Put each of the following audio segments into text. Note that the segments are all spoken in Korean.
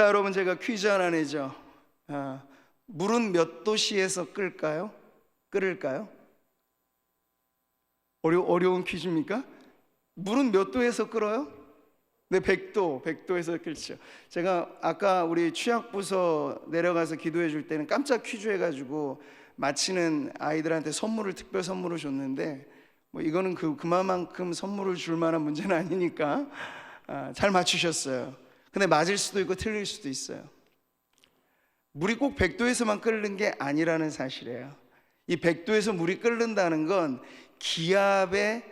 자, 여러분, 제가 퀴즈 하나 내죠. 물은 몇 도씨에서 끓을까요? 어려운 퀴즈입니까? 물은 몇 도에서 끓어요? 네, 100도에서 끓죠. 제가 아까 우리 취약부서 내려가서 기도해 줄 때는 깜짝 퀴즈 해가지고 마치는 아이들한테 특별 선물을 줬는데, 뭐 이거는 그만큼 선물을 줄 만한 문제는 아니니까 잘 맞추셨어요. 근데 맞을 수도 있고 틀릴 수도 있어요. 물이 꼭 100도에서만 끓는 게 아니라는 사실이에요. 이 100도에서 물이 끓는다는 건 기압의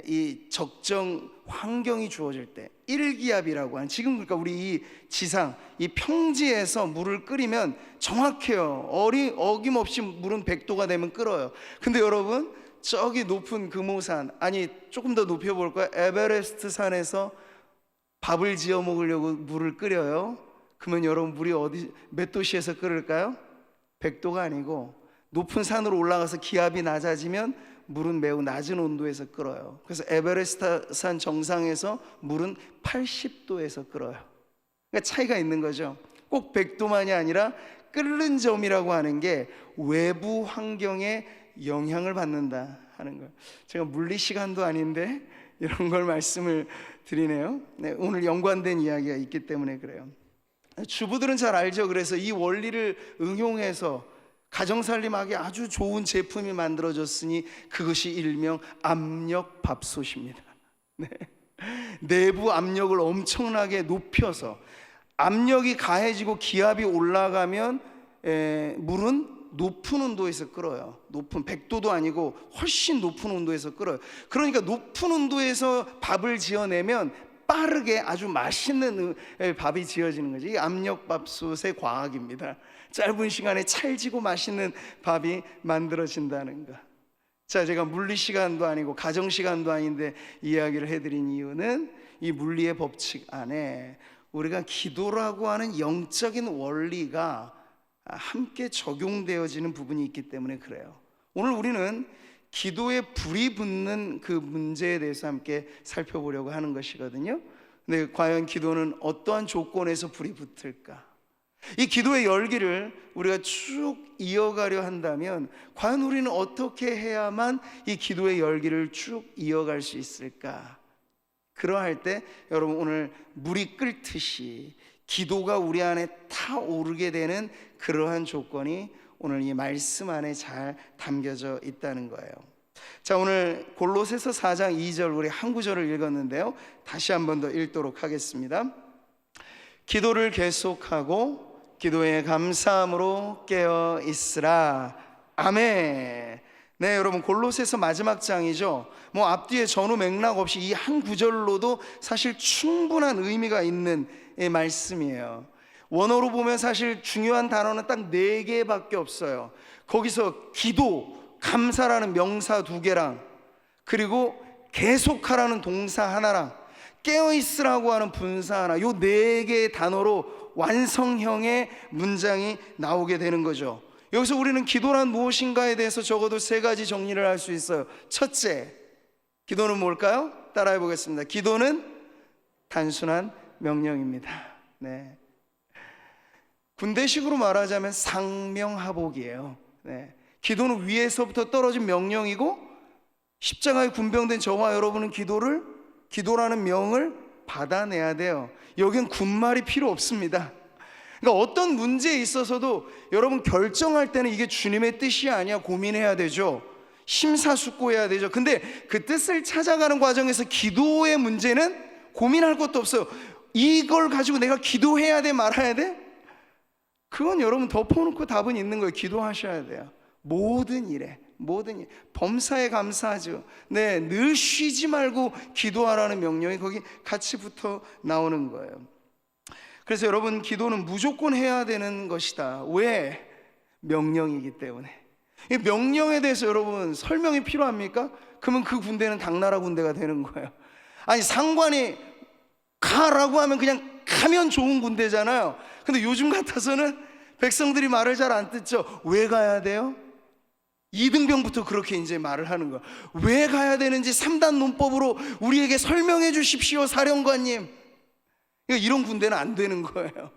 이 적정 환경이 주어질 때, 1기압이라고 하는, 지금 그러니까 우리 이 지상, 이 평지에서 물을 끓이면 정확해요. 어김없이 물은 100도가 되면 끓어요. 근데 여러분, 저기 높은 금오산, 아니 조금 더 높여볼까요? 에베레스트 산에서 밥을 지어 먹으려고 물을 끓여요. 그러면 여러분, 물이 몇 도씨에서 끓을까요? 100도가 아니고 높은 산으로 올라가서 기압이 낮아지면 물은 매우 낮은 온도에서 끓어요. 그래서 에베레스트 산 정상에서 물은 80도에서 끓어요. 그러니까 차이가 있는 거죠. 꼭 100도만이 아니라 끓는 점이라고 하는 게 외부 환경에 영향을 받는다 하는 거예요. 제가 물리 시간도 아닌데 이런 걸 말씀을 드리네요. 네, 오늘 연관된 이야기가 있기 때문에 그래요. 주부들은 잘 알죠. 그래서 이 원리를 응용해서 가정살림하기 아주 좋은 제품이 만들어졌으니 그것이 일명 압력밥솥입니다. 네. 내부 압력을 엄청나게 높여서 압력이 가해지고 기압이 올라가면 물은 높은 온도에서 끓어요. 높은 100도도 아니고 훨씬 높은 온도에서 끓어요. 그러니까 높은 온도에서 밥을 지어내면 빠르게 아주 맛있는 밥이 지어지는 거죠. 이 압력밥솥의 과학입니다. 짧은 시간에 찰지고 맛있는 밥이 만들어진다는 거. 자, 제가 물리 시간도 아니고 가정 시간도 아닌데 이야기를 해드린 이유는 이 물리의 법칙 안에 우리가 기도라고 하는 영적인 원리가 함께 적용되어지는 부분이 있기 때문에 그래요. 오늘 우리는 기도에 불이 붙는 그 문제에 대해서 함께 살펴보려고 하는 것이거든요. 근데 과연 기도는 어떠한 조건에서 불이 붙을까? 이 기도의 열기를 우리가 쭉 이어가려 한다면 과연 우리는 어떻게 해야만 이 기도의 열기를 쭉 이어갈 수 있을까? 그러할 때 여러분, 오늘 물이 끓듯이 기도가 우리 안에 타오르게 되는 그러한 조건이 오늘 이 말씀 안에 잘 담겨져 있다는 거예요. 자, 오늘 골로새서 4장 2절 우리 한 구절을 읽었는데요, 다시 한 번 더 읽도록 하겠습니다. 기도를 계속하고 기도에 감사함으로 깨어 있으라. 아멘. 네, 여러분, 골로새서 마지막 장이죠. 뭐 앞뒤에 전후 맥락 없이 이 한 구절로도 사실 충분한 의미가 있는 말씀이에요. 원어로 보면 사실 중요한 단어는 딱 4개밖에 없어요. 거기서 기도, 감사라는 명사 2개랑, 그리고 계속하라는 동사 하나랑, 깨어있으라고 하는 분사 하나, 요 4개의 단어로 완성형의 문장이 나오게 되는 거죠. 여기서 우리는 기도란 무엇인가에 대해서 적어도 3가지 정리를 할 수 있어요. 첫째, 기도는 뭘까요? 따라해 보겠습니다. 기도는 단순한 명령입니다. 네. 군대식으로 말하자면 상명하복이에요. 네. 기도는 위에서부터 떨어진 명령이고, 십자가에 군병된 저와 여러분은 기도라는 명을 받아내야 돼요. 여긴 군말이 필요 없습니다. 그러니까 어떤 문제에 있어서도 여러분 결정할 때는 이게 주님의 뜻이 아니야 고민해야 되죠. 심사숙고해야 되죠. 근데 그 뜻을 찾아가는 과정에서 기도의 문제는 고민할 것도 없어요. 이걸 가지고 내가 기도해야 돼 말아야 돼? 그건 여러분 덮어놓고 답은 있는 거예요. 기도하셔야 돼요. 모든 일에, 범사에 감사하죠. 네, 늘 쉬지 말고 기도하라는 명령이 거기 같이 붙어 나오는 거예요. 그래서 여러분, 기도는 무조건 해야 되는 것이다. 왜? 명령이기 때문에. 이 명령에 대해서 여러분 설명이 필요합니까? 그러면 그 군대는 당나라 군대가 되는 거예요. 아니, 상관이 가라고 하면 그냥 가면 좋은 군대잖아요. 근데 요즘 같아서는 백성들이 말을 잘 안 듣죠. 왜 가야 돼요? 이등병부터 그렇게 이제 말을 하는 거야. 왜 가야 되는지 3단 논법으로 우리에게 설명해 주십시오, 사령관님. 그러니까 이런 군대는 안 되는 거예요.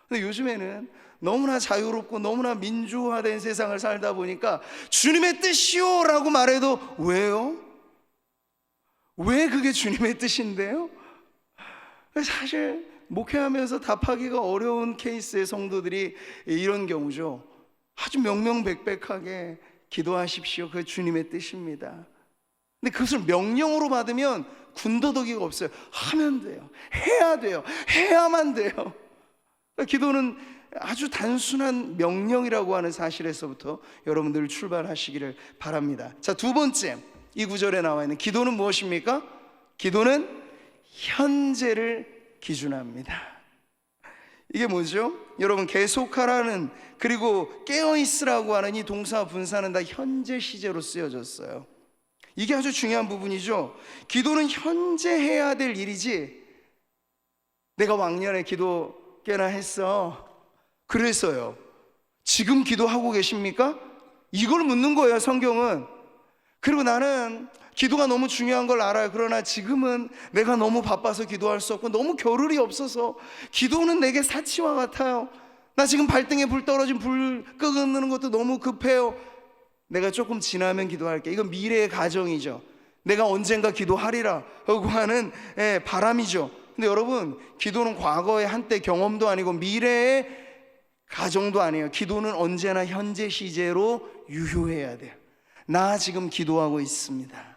근데 요즘에는 너무나 자유롭고 너무나 민주화된 세상을 살다 보니까 주님의 뜻이요라고 말해도 왜요? 왜 그게 주님의 뜻인데요? 사실 목회하면서 답하기가 어려운 케이스의 성도들이 이런 경우죠. 아주 명명백백하게 기도하십시오. 그게 주님의 뜻입니다. 근데 그것을 명령으로 받으면 군더더기가 없어요. 하면 돼요. 해야 돼요. 해야만 돼요. 그러니까 기도는 아주 단순한 명령이라고 하는 사실에서부터 여러분들 출발하시기를 바랍니다. 자, 두 번째, 이 구절에 나와 있는 기도는 무엇입니까? 기도는 현재를 기준합니다. 이게 뭐죠? 여러분, 계속하라는 그리고 깨어있으라고 하는 이 동사 분사는 다 현재 시제로 쓰여졌어요. 이게 아주 중요한 부분이죠. 기도는 현재 해야 될 일이지 내가 왕년에 기도 꽤나 했어, 그래서요 지금 기도하고 계십니까? 이걸 묻는 거예요, 성경은. 그리고 나는 기도가 너무 중요한 걸 알아요. 그러나 지금은 내가 너무 바빠서 기도할 수 없고 너무 겨를이 없어서 기도는 내게 사치와 같아요. 나 지금 발등에 불 떨어진 불 끄는 것도 너무 급해요. 내가 조금 지나면 기도할게. 이건 미래의 가정이죠. 내가 언젠가 기도하리라 하고 하는 바람이죠. 근데 여러분, 기도는 과거의 한때 경험도 아니고 미래의 가정도 아니에요. 기도는 언제나 현재 시제로 유효해야 돼요. 나 지금 기도하고 있습니다.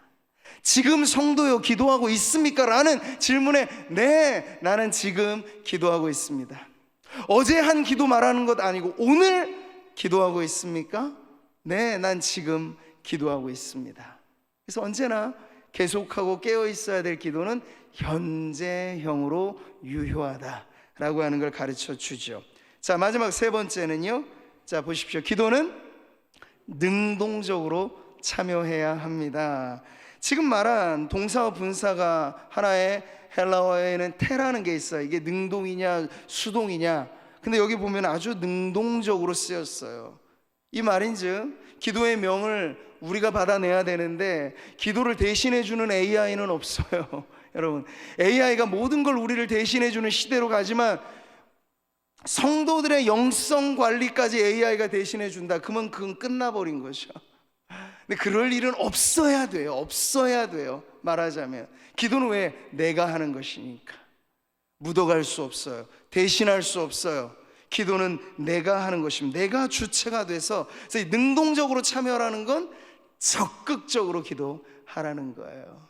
지금 성도요 기도하고 있습니까? 라는 질문에 네, 나는 지금 기도하고 있습니다. 어제 한 기도 말하는 것 아니고 오늘 기도하고 있습니까? 네, 난 지금 기도하고 있습니다. 그래서 언제나 계속하고 깨어 있어야 될 기도는 현재형으로 유효하다라고 하는 걸 가르쳐 주죠. 자, 마지막 세 번째는요, 자 보십시오. 기도는 능동적으로 참여해야 합니다. 지금 말한 동사와 분사가 하나의 헬라어에는 테라는 게 있어요. 이게 능동이냐 수동이냐. 근데 여기 보면 아주 능동적으로 쓰였어요. 이 말인즉 기도의 명을 우리가 받아내야 되는데 기도를 대신해 주는 AI는 없어요. 여러분, AI가 모든 걸 우리를 대신해 주는 시대로 가지만 성도들의 영성 관리까지 AI가 대신해 준다. 그러면 그건 끝나버린 거죠. 근데 그럴 일은 없어야 돼요. 없어야 돼요. 말하자면 기도는 왜? 내가 하는 것이니까 묻어갈 수 없어요. 대신할 수 없어요. 기도는 내가 하는 것입니다. 내가 주체가 돼서, 그래서 능동적으로 참여라는 건 적극적으로 기도하라는 거예요.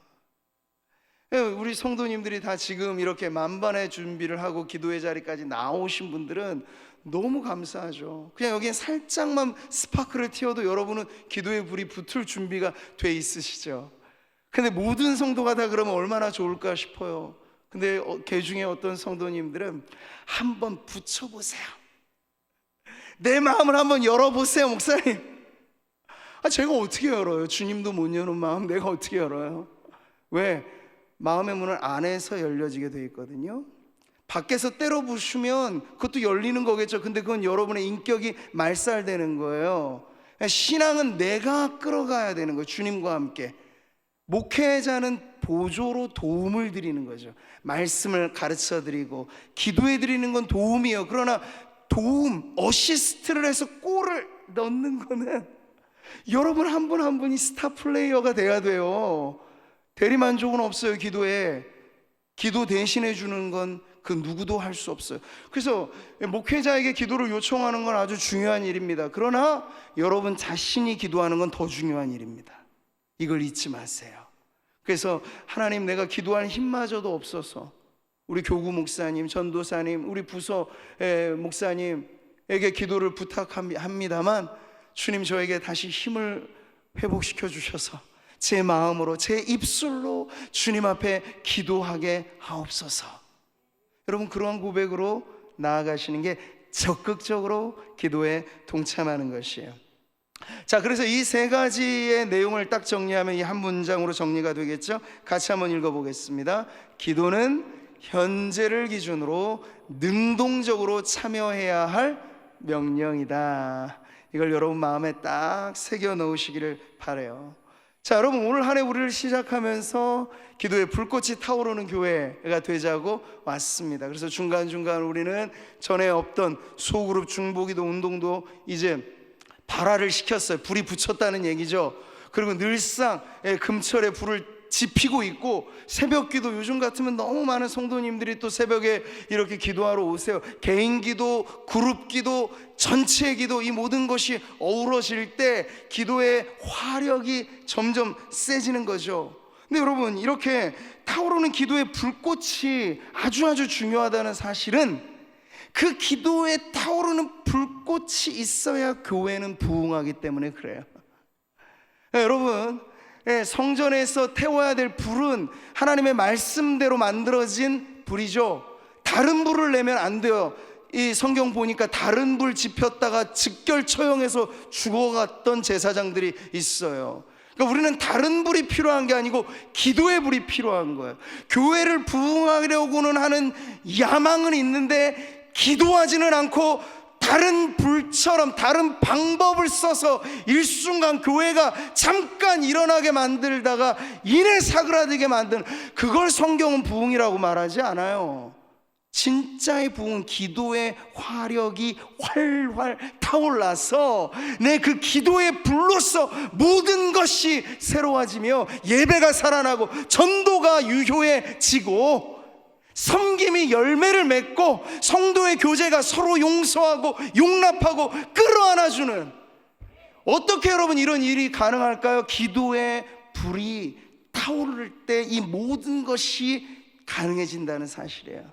우리 성도님들이 다 지금 이렇게 만반의 준비를 하고 기도의 자리까지 나오신 분들은 너무 감사하죠. 그냥 여기에 살짝만 스파크를 튀어도 여러분은 기도의 불이 붙을 준비가 돼 있으시죠. 근데 모든 성도가 다 그러면 얼마나 좋을까 싶어요. 근데 그 중에 어떤 성도님들은 한번 붙여보세요. 내 마음을 한번 열어보세요. 목사님, 제가 어떻게 열어요? 주님도 못 여는 마음 내가 어떻게 열어요? 왜? 마음의 문은 안에서 열려지게 돼 있거든요. 밖에서 때려 부수면 그것도 열리는 거겠죠. 근데 그건 여러분의 인격이 말살되는 거예요. 신앙은 내가 끌어가야 되는 거예요. 주님과 함께. 목회자는 보조로 도움을 드리는 거죠. 말씀을 가르쳐 드리고 기도해 드리는 건 도움이에요. 그러나 도움, 어시스트를 해서 골을 넣는 거는 여러분 한 분 한 분이 스타 플레이어가 돼야 돼요. 대리만족은 없어요. 기도에. 기도 대신해 주는 건 그 누구도 할 수 없어요. 그래서 목회자에게 기도를 요청하는 건 아주 중요한 일입니다. 그러나 여러분 자신이 기도하는 건 더 중요한 일입니다. 이걸 잊지 마세요. 그래서 하나님, 내가 기도할 힘마저도 없어서 우리 교구 목사님, 전도사님, 우리 부서 목사님에게 기도를 부탁합니다만 주님, 저에게 다시 힘을 회복시켜 주셔서 제 마음으로, 제 입술로 주님 앞에 기도하게 하옵소서. 여러분, 그러한 고백으로 나아가시는 게 적극적으로 기도에 동참하는 것이에요. 자, 그래서 이 세 가지의 내용을 딱 정리하면 이 한 문장으로 정리가 되겠죠. 같이 한번 읽어보겠습니다. 기도는 현재를 기준으로 능동적으로 참여해야 할 명령이다. 이걸 여러분 마음에 딱 새겨 넣으시기를 바라요. 자, 여러분, 오늘 한 해 우리를 시작하면서 기도의 불꽃이 타오르는 교회가 되자고 왔습니다. 그래서 중간중간 우리는 전에 없던 소그룹 중보기도 운동도 이제 발화를 시켰어요. 불이 붙였다는 얘기죠. 그리고 늘상 금철에 불을 지피고 있고, 새벽기도 요즘 같으면 너무 많은 성도님들이 또 새벽에 이렇게 기도하러 오세요. 개인기도, 그룹기도, 전체 기도, 이 모든 것이 어우러질 때 기도의 화력이 점점 세지는 거죠. 근데 여러분, 이렇게 타오르는 기도의 불꽃이 아주 중요하다는 사실은, 그 기도에 타오르는 불꽃이 있어야 교회는 부흥하기 때문에 그래요. 여러분, 성전에서 태워야 될 불은 하나님의 말씀대로 만들어진 불이죠. 다른 불을 내면 안 돼요. 이 성경 보니까 다른 불 지폈다가 즉결 처형해서 죽어갔던 제사장들이 있어요. 그러니까 우리는 다른 불이 필요한 게 아니고 기도의 불이 필요한 거예요. 교회를 부흥하려고는 하는 야망은 있는데 기도하지는 않고 다른 불처럼 다른 방법을 써서 일순간 교회가 잠깐 일어나게 만들다가 이내 사그라들게 만드는, 그걸 성경은 부흥이라고 말하지 않아요. 진짜의 부흥은 기도의 화력이 활활 타올라서 내 그 기도의 불로서 모든 것이 새로워지며 예배가 살아나고 전도가 유효해지고 섬김이 열매를 맺고 성도의 교제가 서로 용서하고 용납하고 끌어안아주는, 어떻게 여러분 이런 일이 가능할까요? 기도의 불이 타오를 때 이 모든 것이 가능해진다는 사실이에요.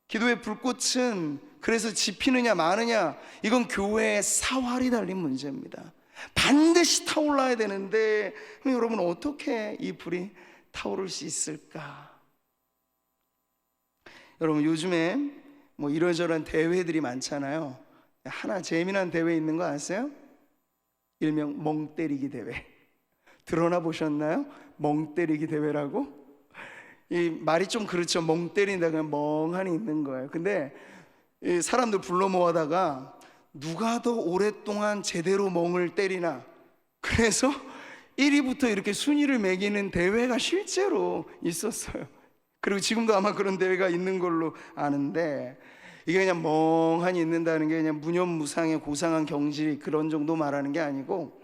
기도의 불꽃은 그래서 지피느냐 마느냐, 이건 교회의 사활이 달린 문제입니다. 반드시 타올라야 되는데, 여러분 어떻게 이 불이 타오를 수 있을까? 여러분, 요즘에 뭐 이런저런 대회들이 많잖아요. 하나 재미난 대회 있는 거 아세요? 일명 멍 때리기 대회. 들어나 보셨나요? 멍 때리기 대회라고? 이 말이 좀 그렇죠. 멍 때린다, 그냥 멍하니 있는 거예요. 근데 이 사람들 불러 모아다가 누가 더 오랫동안 제대로 멍을 때리나, 그래서 1위부터 이렇게 순위를 매기는 대회가 실제로 있었어요. 그리고 지금도 아마 그런 대회가 있는 걸로 아는데, 이게 그냥 멍하니 있는다는 게 그냥 무념무상의 고상한 경지 그런 정도 말하는 게 아니고,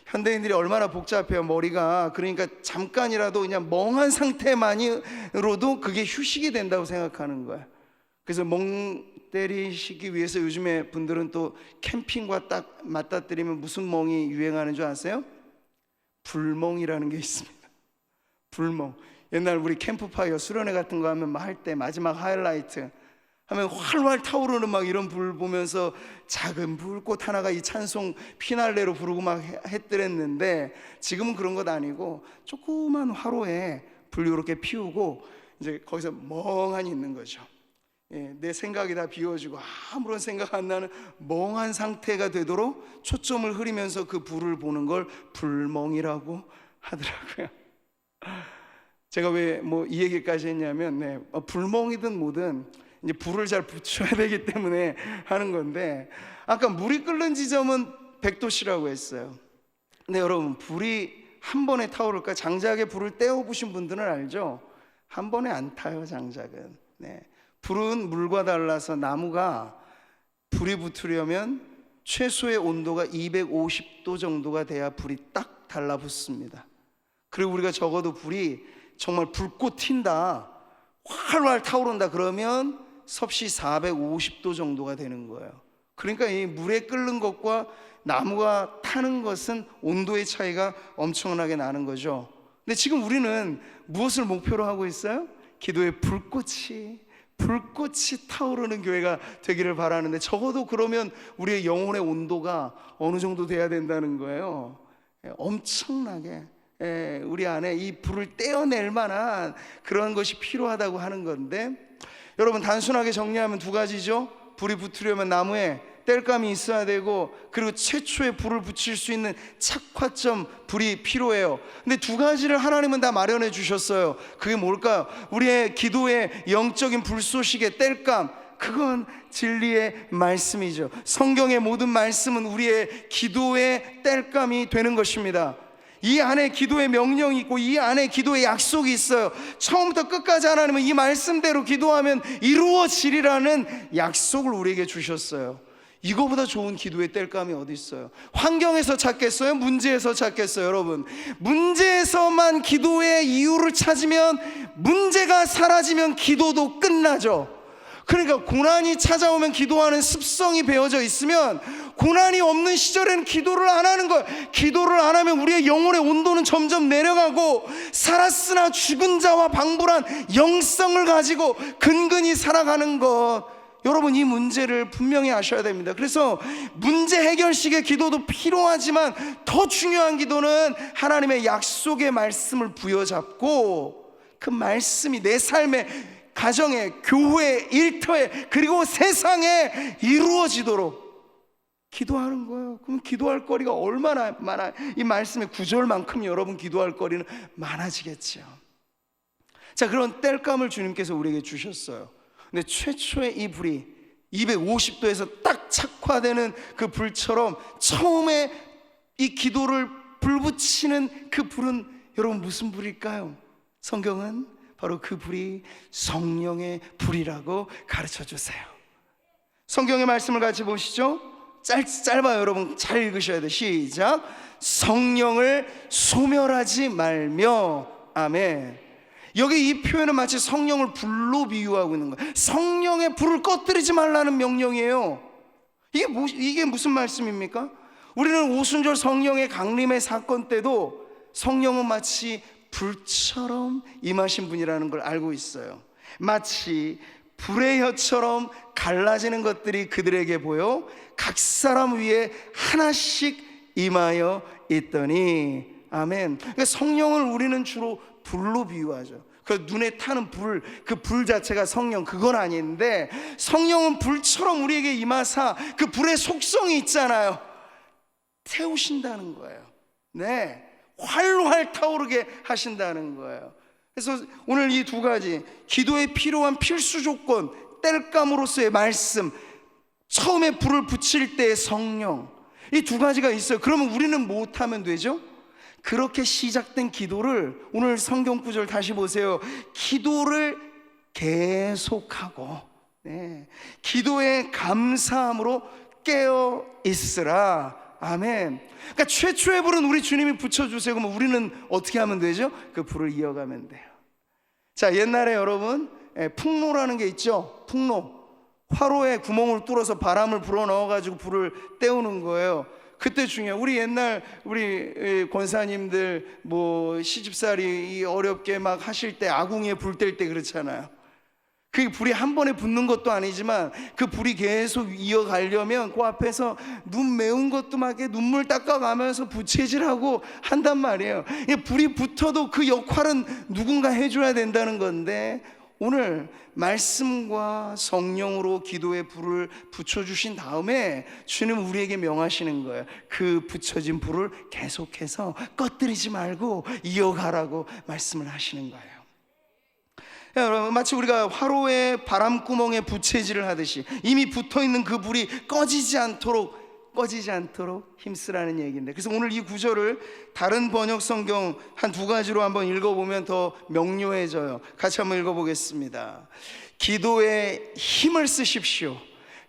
현대인들이 얼마나 복잡해요, 머리가. 그러니까 잠깐이라도 그냥 멍한 상태만으로도 그게 휴식이 된다고 생각하는 거야. 그래서 멍 때리시기 위해서 요즘에 분들은 또 캠핑과 딱 맞닥뜨리면 무슨 멍이 유행하는 줄 아세요? 불멍이라는 게 있습니다. 불멍. 옛날 우리 캠프파이어 수련회 같은 거 하면 할 때 마지막 하이라이트 하면 활활 타오르는 막 이런 불 보면서 작은 불꽃 하나가 이 찬송 피날레로 부르고 막 했더랬는데, 지금은 그런 것 아니고 조그만 화로에 불 이렇게 피우고 이제 거기서 멍하니 있는 거죠. 내 생각이 다 비워지고 아무런 생각 안 나는 멍한 상태가 되도록 초점을 흐리면서 그 불을 보는 걸 불멍이라고 하더라고요. 제가 왜 뭐 이 얘기까지 했냐면, 불멍이든 뭐든 이제 불을 잘 붙여야 되기 때문에 하는 건데, 아까 물이 끓는 지점은 100도씨라고 했어요. 근데 여러분, 불이 한 번에 타오를까? 장작에 불을 떼어보신 분들은 알죠? 한 번에 안 타요, 장작은. 불은 물과 달라서 나무가 불이 붙으려면 최소의 온도가 250도 정도가 돼야 불이 딱 달라붙습니다. 그리고 우리가 적어도 불이 정말 불꽃 튄다, 활활 타오른다 그러면 섭씨 450도 정도가 되는 거예요. 그러니까 이 물에 끓는 것과 나무가 타는 것은 온도의 차이가 엄청나게 나는 거죠. 근데 지금 우리는 무엇을 목표로 하고 있어요? 기도의 불꽃이 타오르는 교회가 되기를 바라는데, 적어도 그러면 우리의 영혼의 온도가 어느 정도 돼야 된다는 거예요. 엄청나게 우리 안에 이 불을 떼어낼 만한 그런 것이 필요하다고 하는 건데, 여러분 단순하게 정리하면 두 가지죠. 불이 붙으려면 나무에 땔감이 있어야 되고, 그리고 최초의 불을 붙일 수 있는 착화점 불이 필요해요. 근데 두 가지를 하나님은 다 마련해 주셨어요. 그게 뭘까요? 우리의 기도의 영적인 불쏘시개 땔감, 그건 진리의 말씀이죠. 성경의 모든 말씀은 우리의 기도의 땔감이 되는 것입니다. 이 안에 기도의 명령이 있고 이 안에 기도의 약속이 있어요. 처음부터 끝까지 하나님은 이 말씀대로 기도하면 이루어지리라는 약속을 우리에게 주셨어요. 이거보다 좋은 기도의 땔감이 어디 있어요? 환경에서 찾겠어요? 문제에서 찾겠어요? 여러분, 문제에서만 기도의 이유를 찾으면, 문제가 사라지면 기도도 끝나죠. 그러니까 고난이 찾아오면 기도하는 습성이 배어져 있으면 고난이 없는 시절에는 기도를 안 하는 거예요. 기도를 안 하면 우리의 영혼의 온도는 점점 내려가고, 살았으나 죽은 자와 방불한 영성을 가지고 근근히 살아가는 것, 여러분 이 문제를 분명히 아셔야 됩니다. 그래서 문제 해결식의 기도도 필요하지만 더 중요한 기도는 하나님의 약속의 말씀을 부여잡고 그 말씀이 내 삶에, 가정에, 교회에, 일터에, 그리고 세상에 이루어지도록 기도하는 거예요. 그럼 기도할 거리가 얼마나 많아? 이 말씀의 구절만큼 여러분 기도할 거리는 많아지겠죠. 자, 그런 땔감을 주님께서 우리에게 주셨어요. 근데 최초의 이 불이 250도에서 딱 착화되는 그 불처럼 처음에 이 기도를 불붙이는 그 불은 여러분 무슨 불일까요? 성경은 바로 그 불이 성령의 불이라고 가르쳐 주세요. 성경의 말씀을 같이 보시죠. 짧아요. 여러분 잘 읽으셔야 돼요. 시작. 성령을 소멸하지 말며. 아멘. 여기 이 표현은 마치 성령을 불로 비유하고 있는 거예요. 성령의 불을 꺼뜨리지 말라는 명령이에요. 이게 무슨 말씀입니까? 우리는 오순절 성령의 강림의 사건 때도 성령은 마치 불처럼 임하신 분이라는 걸 알고 있어요. 마치 불의 혀처럼 갈라지는 것들이 그들에게 보여 각 사람 위에 하나씩 임하여 있더니. 아멘. 그러니까 성령을 우리는 주로 불로 비유하죠. 그 눈에 타는 불, 그 불 자체가 성령, 그건 아닌데 성령은 불처럼 우리에게 임하사 그 불의 속성이 있잖아요. 태우신다는 거예요. 네, 활활 타오르게 하신다는 거예요. 그래서 오늘 이 두 가지, 기도에 필요한 필수 조건, 땔감으로서의 말씀, 처음에 불을 붙일 때의 성령, 이 두 가지가 있어요. 그러면 우리는 못하면 되죠? 그렇게 시작된 기도를, 오늘 성경 구절 다시 보세요. 기도를 계속하고, 네, 기도에 감사함으로 깨어 있으라. 아멘. 그러니까 최초의 불은 우리 주님이 붙여주세요. 그러면 우리는 어떻게 하면 되죠? 그 불을 이어가면 돼요. 자, 옛날에 여러분 풍로라는 게 있죠. 풍로, 화로에 구멍을 뚫어서 바람을 불어 넣어가지고 불을 때우는 거예요. 그때 중요해요. 우리 옛날 우리 권사님들 뭐 시집살이 어렵게 막 하실 때 아궁이에 불 뗄 때 그렇잖아요. 그 불이 한 번에 붙는 것도 아니지만 그 불이 계속 이어가려면 그 앞에서 눈 매운 것도 막 눈물 닦아가면서 부채질하고 한단 말이에요. 불이 붙어도 그 역할은 누군가 해줘야 된다는 건데, 오늘 말씀과 성령으로 기도의 불을 붙여주신 다음에 주님은 우리에게 명하시는 거예요. 그 붙여진 불을 계속해서 꺼뜨리지 말고 이어가라고 말씀을 하시는 거예요. 여러분, 마치 우리가 화로에 바람구멍에 부채질을 하듯이 이미 붙어있는 그 불이 꺼지지 않도록 힘쓰라는 얘기인데, 그래서 오늘 이 구절을 다른 번역 성경 한 두 가지로 한번 읽어보면 더 명료해져요. 같이 한번 읽어보겠습니다. 기도에 힘을 쓰십시오.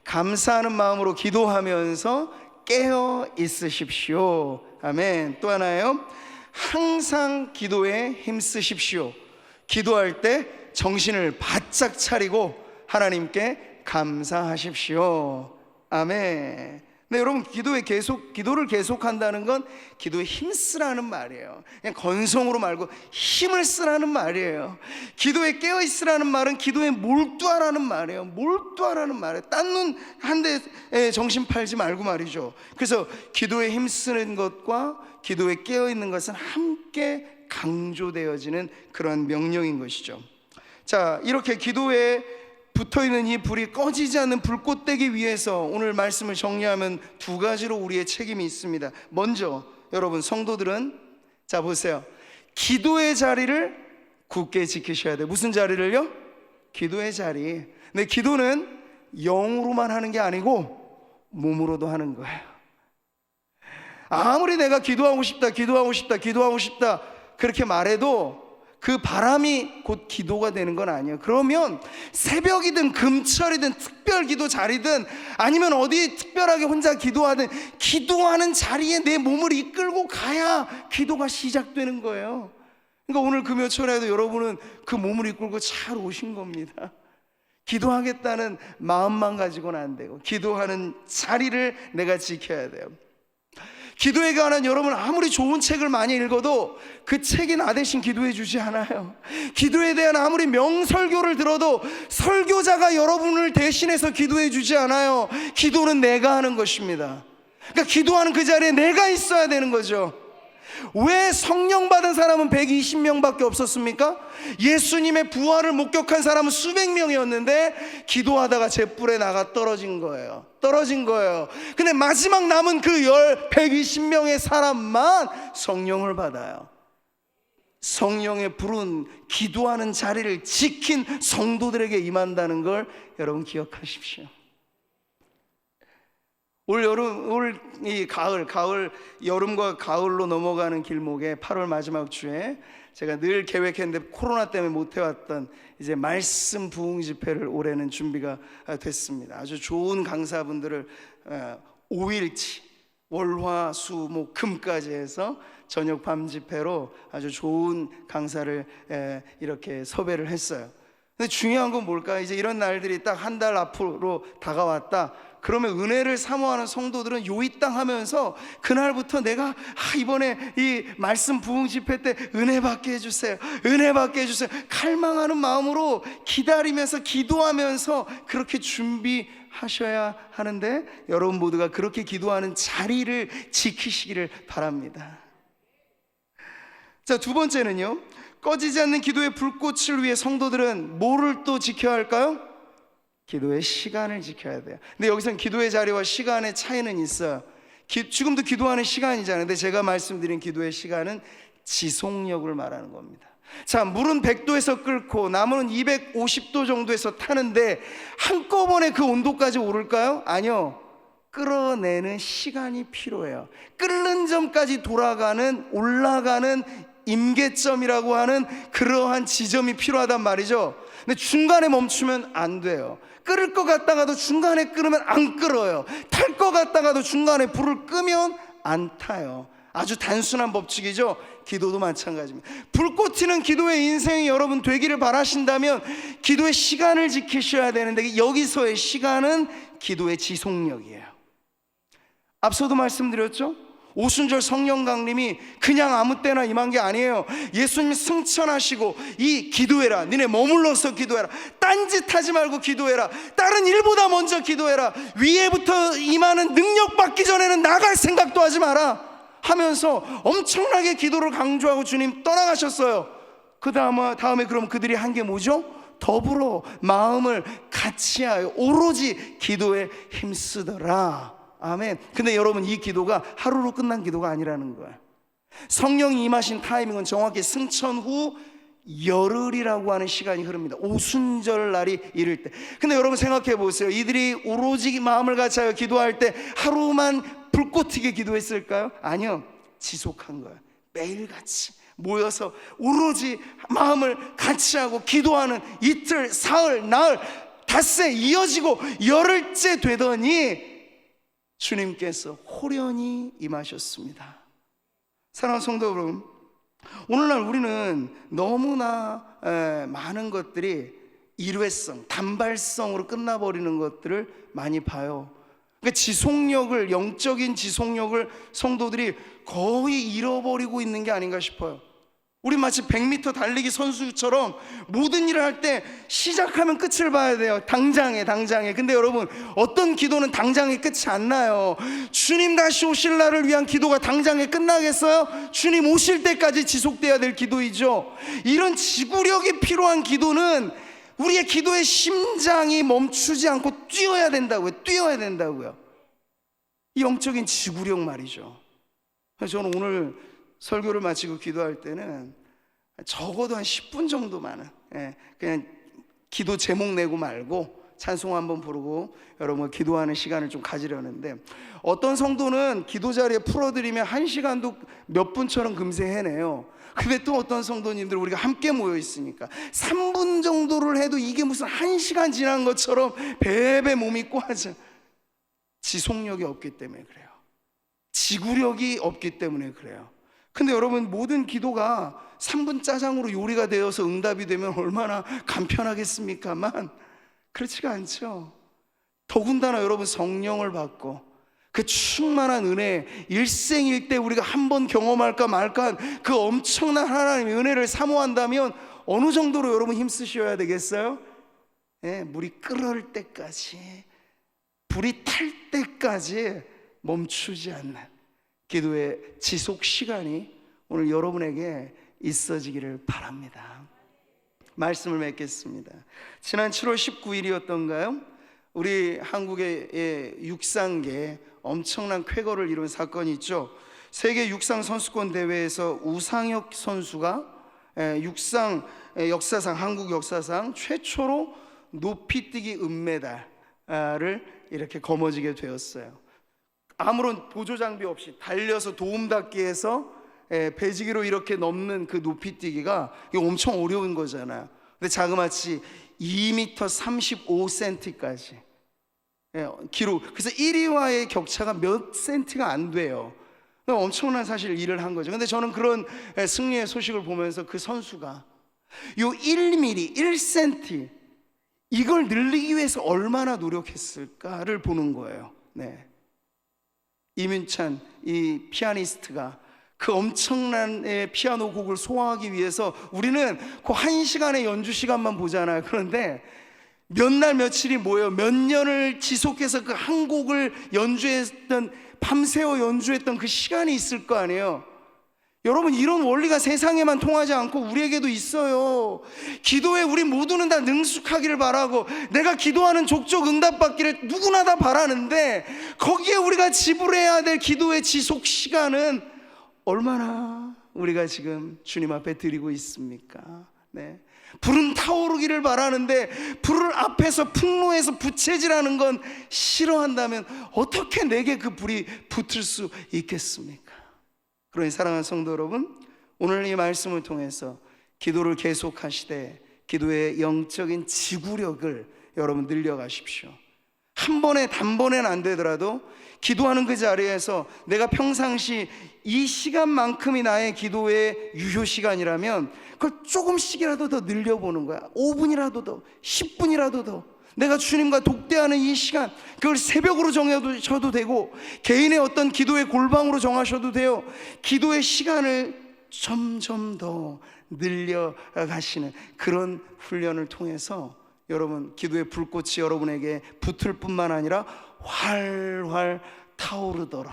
감사하는 마음으로 기도하면서 깨어 있으십시오. 아멘. 또 하나요. 항상 기도에 힘 쓰십시오. 기도할 때 정신을 바짝 차리고 하나님께 감사하십시오. 아멘. 네, 여러분, 기도를 계속한다는 건 기도에 힘쓰라는 말이에요. 그냥 건성으로 말고 힘을 쓰라는 말이에요. 기도에 깨어있으라는 말은 기도에 몰두하라는 말이에요. 몰두하라는 말이에요. 딴 눈 한 대 정신 팔지 말고 말이죠. 그래서 기도에 힘쓰는 것과 기도에 깨어있는 것은 함께 강조되어지는 그러한 명령인 것이죠. 자, 이렇게 기도에 붙어있는 이 불이 꺼지지 않는 불꽃되기 위해서 오늘 말씀을 정리하면 두 가지로 우리의 책임이 있습니다. 먼저 여러분 성도들은, 자 보세요, 기도의 자리를 굳게 지키셔야 돼요. 무슨 자리를요? 기도의 자리. 근데 기도는 영으로만 하는 게 아니고 몸으로도 하는 거예요. 아무리 내가 기도하고 싶다 그렇게 말해도 그 바람이 곧 기도가 되는 건 아니에요. 그러면 새벽이든 금철이든 특별 기도 자리든 아니면 어디 특별하게 혼자 기도하든 기도하는 자리에 내 몸을 이끌고 가야 기도가 시작되는 거예요. 그러니까 오늘 금요철에도 여러분은 그 몸을 이끌고 잘 오신 겁니다. 기도하겠다는 마음만 가지고는 안 되고 기도하는 자리를 내가 지켜야 돼요. 기도에 관한 여러분 아무리 좋은 책을 많이 읽어도 그 책이 나 대신 기도해 주지 않아요. 기도에 대한 아무리 명설교를 들어도 설교자가 여러분을 대신해서 기도해 주지 않아요. 기도는 내가 하는 것입니다. 그러니까 기도하는 그 자리에 내가 있어야 되는 거죠. 왜 성령 받은 사람은 120명밖에 없었습니까? 예수님의 부활을 목격한 사람은 수백 명이었는데 기도하다가 잿불에 나가 떨어진 거예요. 근데 마지막 남은 그 120명의 사람만 성령을 받아요. 성령의 불은 기도하는 자리를 지킨 성도들에게 임한다는 걸 여러분 기억하십시오. 올 이 가을 여름과 가을로 넘어가는 길목에 8월 마지막 주에 제가 늘 계획했는데 코로나 때문에 못 해왔던 이제 말씀 부흥 집회를 올해는 준비가 됐습니다. 아주 좋은 강사분들을 5일치 월화수목 금까지 해서 저녁 밤 집회로 아주 좋은 강사를 이렇게 섭외를 했어요. 근데 중요한 건 뭘까? 이제 이런 날들이 딱 한 달 앞으로 다가왔다. 그러면 은혜를 사모하는 성도들은 요이땅 하면서 그날부터 내가 이번에 이 말씀 부흥 집회 때 은혜 받게 해주세요, 칼망하는 마음으로 기다리면서 기도하면서 그렇게 준비하셔야 하는데 여러분 모두가 그렇게 기도하는 자리를 지키시기를 바랍니다. 자, 두 번째는요, 꺼지지 않는 기도의 불꽃을 위해 성도들은 뭐를 또 지켜야 할까요? 기도의 시간을 지켜야 돼요. 근데 여기서는 기도의 자리와 시간의 차이는 있어요. 지금도 기도하는 시간이잖아요. 근데 제가 말씀드린 기도의 시간은 지속력을 말하는 겁니다. 자, 물은 100도에서 끓고 나무는 250도 정도에서 타는데 한꺼번에 그 온도까지 오를까요? 아니요. 끓어내는 시간이 필요해요. 끓는 점까지 올라가는 임계점이라고 하는 그러한 지점이 필요하단 말이죠. 근데 중간에 멈추면 안 돼요. 끓을 것 같다가도 중간에 끓으면 안 끓어요. 탈 것 같다가도 중간에 불을 끄면 안 타요. 아주 단순한 법칙이죠. 기도도 마찬가지입니다. 불꽃 튀는 기도의 인생이 여러분 되기를 바라신다면 기도의 시간을 지키셔야 되는데 여기서의 시간은 기도의 지속력이에요. 앞서도 말씀드렸죠? 오순절 성령 강림이 그냥 아무 때나 임한 게 아니에요. 예수님이 승천하시고 이 기도해라, 니네 머물러서 기도해라, 딴짓하지 말고 기도해라, 다른 일보다 먼저 기도해라, 위에부터 임하는 능력 받기 전에는 나갈 생각도 하지 마라 하면서 엄청나게 기도를 강조하고 주님 떠나가셨어요. 그 다음에 그럼 그들이 한 게 뭐죠? 더불어 마음을 같이하여 오로지 기도에 힘쓰더라. 아멘. 근데 여러분, 이 기도가 하루로 끝난 기도가 아니라는 거예요. 성령이 임하신 타이밍은 정확히 승천 후 열흘이라고 하는 시간이 흐릅니다. 오순절 날이 이를 때. 근데 여러분 생각해 보세요. 이들이 오로지 마음을 같이하여 기도할 때 하루만 불꽃 튀게 기도했을까요? 아니요. 지속한 거예요. 매일같이 모여서 오로지 마음을 같이하고 기도하는 이틀, 사흘, 나흘, 닷새 이어지고 열흘째 되더니 주님께서 호련히 임하셨습니다. 사랑하는 성도 여러분, 오늘날 우리는 너무나 많은 것들이 일회성, 단발성으로 끝나버리는 것들을 많이 봐요. 그러니까 지속력을, 영적인 지속력을 성도들이 거의 잃어버리고 있는 게 아닌가 싶어요. 우리 마치 100m 달리기 선수처럼 모든 일을 할 때 시작하면 끝을 봐야 돼요. 당장에. 근데 여러분, 어떤 기도는 당장에 끝이 안 나요. 주님 다시 오실 날을 위한 기도가 당장에 끝나겠어요? 주님 오실 때까지 지속돼야 될 기도이죠. 이런 지구력이 필요한 기도는 우리의 기도의 심장이 멈추지 않고 뛰어야 된다고요. 이 영적인 지구력 말이죠. 그래서 저는 오늘 설교를 마치고 기도할 때는 적어도 한 10분 정도만은 그냥 기도 제목 내고 말고 찬송 한번 부르고 여러분 기도하는 시간을 좀 가지려는데, 어떤 성도는 기도 자리에 풀어드리면 1시간도 몇 분처럼 금세 해내요. 근데 또 어떤 성도님들, 우리가 함께 모여 있으니까 3분 정도를 해도 이게 무슨 1시간 지난 것처럼 배배 몸이 꼬아져. 지속력이 없기 때문에 그래요. 지구력이 없기 때문에 그래요. 근데 여러분, 모든 기도가 3분 짜장으로 요리가 되어서 응답이 되면 얼마나 간편하겠습니까만 그렇지가 않죠. 더군다나 여러분, 성령을 받고 그 충만한 은혜, 일생일대 우리가 한번 경험할까 말까한 그 엄청난 하나님의 은혜를 사모한다면 어느 정도로 여러분 힘쓰셔야 되겠어요? 네, 물이 끓을 때까지, 불이 탈 때까지 멈추지 않는 기도의 지속 시간이 오늘 여러분에게 있어지기를 바랍니다. 말씀을 맺겠습니다. 지난 7월 19일이었던가요? 우리 한국의 육상계 엄청난 쾌거를 이룬 사건이 있죠. 세계 육상 선수권 대회에서 우상혁 선수가 육상 역사상, 한국 역사상 최초로 높이뛰기 은메달을 이렇게 거머쥐게 되었어요. 아무런 보조 장비 없이 달려서 도움닫기 해서 배지기로 이렇게 넘는 그 높이뛰기가 엄청 어려운 거잖아요. 근데 자그마치 2m 35cm까지 기록. 그래서 1위와의 격차가 몇 센티가 안 돼요. 엄청난 사실 일을 한 거죠. 근데 저는 그런 승리의 소식을 보면서 그 선수가 요 1mm, 1cm 이걸 늘리기 위해서 얼마나 노력했을까를 보는 거예요. 네. 이민찬 이 피아니스트가 그 엄청난 피아노 곡을 소화하기 위해서 우리는 그 1시간의 연주 시간만 보잖아요. 그런데 몇 날 며칠이 뭐예요? 몇 년을 지속해서 그 한 곡을 연주했던, 밤새워 연주했던 그 시간이 있을 거 아니에요. 여러분, 이런 원리가 세상에만 통하지 않고 우리에게도 있어요. 기도에 우리 모두는 다 능숙하기를 바라고, 내가 기도하는 족족 응답받기를 누구나 다 바라는데, 거기에 우리가 지불해야 될 기도의 지속 시간은 얼마나 우리가 지금 주님 앞에 드리고 있습니까? 네. 불은 타오르기를 바라는데 불을 앞에서 풍로에서 부채질하는 건 싫어한다면 어떻게 내게 그 불이 붙을 수 있겠습니까? 그러니 사랑하는 성도 여러분, 오늘 이 말씀을 통해서 기도를 계속하시되 기도의 영적인 지구력을 여러분 늘려가십시오. 한 번에 단번에는 안 되더라도 기도하는 그 자리에서 내가 평상시 이 시간만큼이 나의 기도의 유효 시간이라면 그걸 조금씩이라도 더 늘려보는 거야. 5분이라도 더, 10분이라도 더. 내가 주님과 독대하는 이 시간, 그걸 새벽으로 정해도 되고 개인의 어떤 기도의 골방으로 정하셔도 돼요. 기도의 시간을 점점 더 늘려가시는 그런 훈련을 통해서 여러분, 기도의 불꽃이 여러분에게 붙을 뿐만 아니라 활활 타오르도록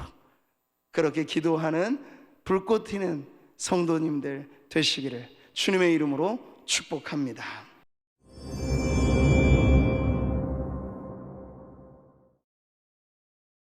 그렇게 기도하는 불꽃 튀는 성도님들 되시기를 주님의 이름으로 축복합니다.